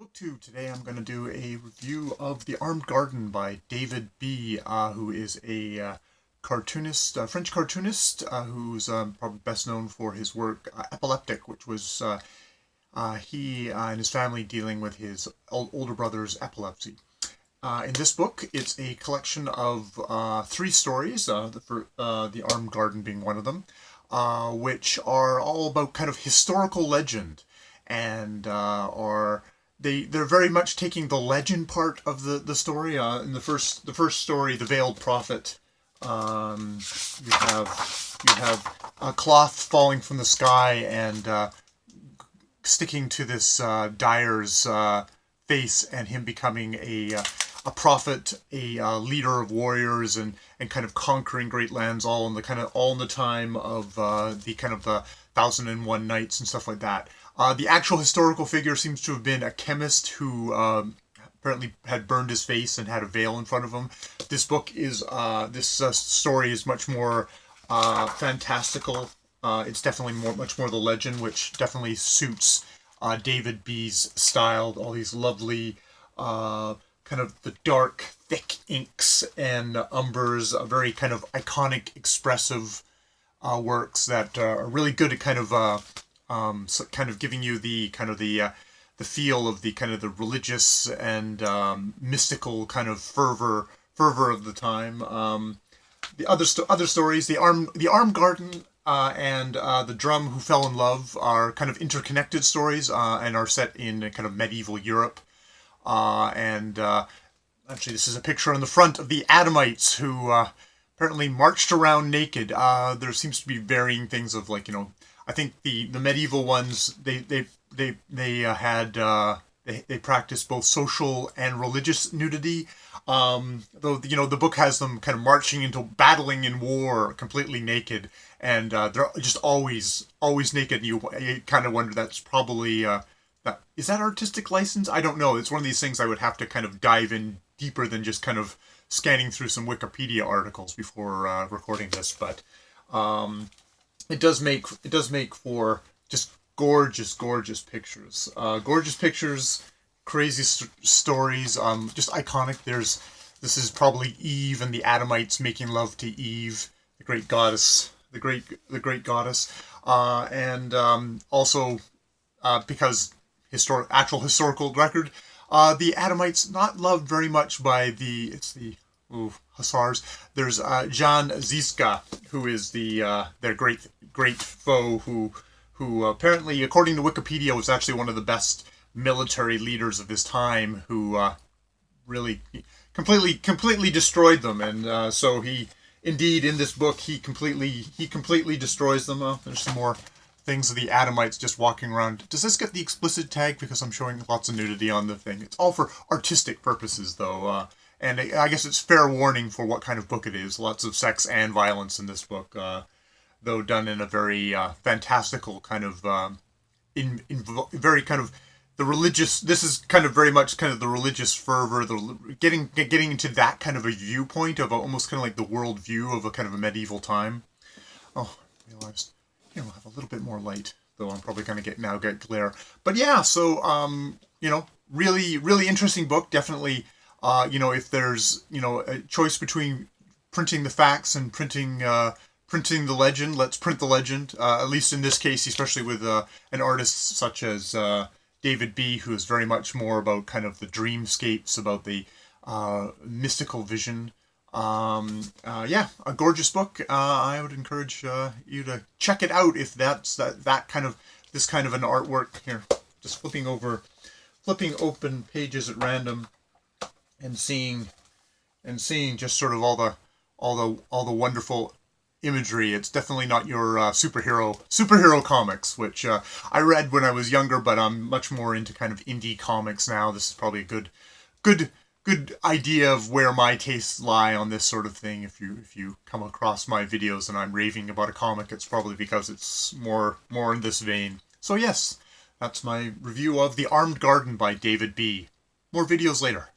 BookTube. Today I'm going to do a review of The Armed Garden by David B., who is a cartoonist, French cartoonist, who's probably best known for his work Epileptic, which was he and his family dealing with his older brother's epilepsy. In this book, it's a collection of three stories, The Armed Garden being one of them, which are all about kind of historical legend, and they're very much taking the legend part of the story. In the first story, The Veiled Prophet, you have a cloth falling from the sky and sticking to this dyer's face, and him becoming a prophet, a leader of warriors, and kind of conquering great lands, all in the time of the 1001 Nights and stuff like that. The actual historical figure seems to have been a chemist who apparently had burned his face and had a veil in front of him. This book is this story is much more fantastical. It's definitely much more the legend, which definitely suits David B.'s style. All these lovely kind of the dark, thick inks and umbers, very kind of iconic, expressive works that are really good at kind of giving you the feel of the religious and mystical kind of fervor of the time. The other stories, the Armed Garden and The Drum Who Fell in Love, are kind of interconnected stories and are set in kind of medieval Europe. Actually, this is a picture on the front of the Adamites, who apparently marched around naked. There seems to be varying things of, like, I think the medieval ones, they practiced both social and religious nudity. Though the book has them kind of marching into battling in war completely naked, and they're just always naked. And you kind of wonder, that's probably is that artistic license? I don't know. It's one of these things I would have to kind of dive in deeper than just kind of scanning through some Wikipedia articles before recording this, but it does make for just gorgeous pictures. Gorgeous pictures, crazy stories, just iconic. This is probably Eve and the Adamites making love to Eve, the great goddess, the great goddess, and also because actual historical record, the Adamites not loved very much by the Hussars. There's Jan Žižka, who is their great foe, who apparently, according to Wikipedia, was actually one of the best military leaders of his time, who really completely destroyed them. And so he, indeed, in this book, he completely destroys them. There's some more things of the Adamites just walking around. Does this get the explicit tag? Because I'm showing lots of nudity on the thing. It's all for artistic purposes, though. And I guess it's fair warning for what kind of book it is. Lots of sex and violence in this book, though done in a very fantastical kind of, very kind of the religious. This is kind of very much kind of the religious fervor, getting into that kind of a viewpoint of almost kind of like the world view of a kind of a medieval time. Oh, I realized. We'll have a little bit more light, though I'm probably going to get glare. But yeah, so really interesting book. Definitely, if there's a choice between printing the facts and printing the legend, let's print the legend. At least in this case, especially with an artist such as David B., who is very much more about kind of the dreamscapes, about the mystical vision. Yeah, a gorgeous book. I would encourage you to check it out if that's this kind of an artwork. Here, just flipping open pages at random and seeing just sort of all the wonderful imagery. It's definitely not your superhero comics, which I read when I was younger, but I'm much more into kind of indie comics now. This is probably a good idea of where my tastes lie on this sort of thing. If you come across my videos and I'm raving about a comic, it's probably because it's more in this vein. So yes, that's my review of The Armed Garden by David B. More videos later.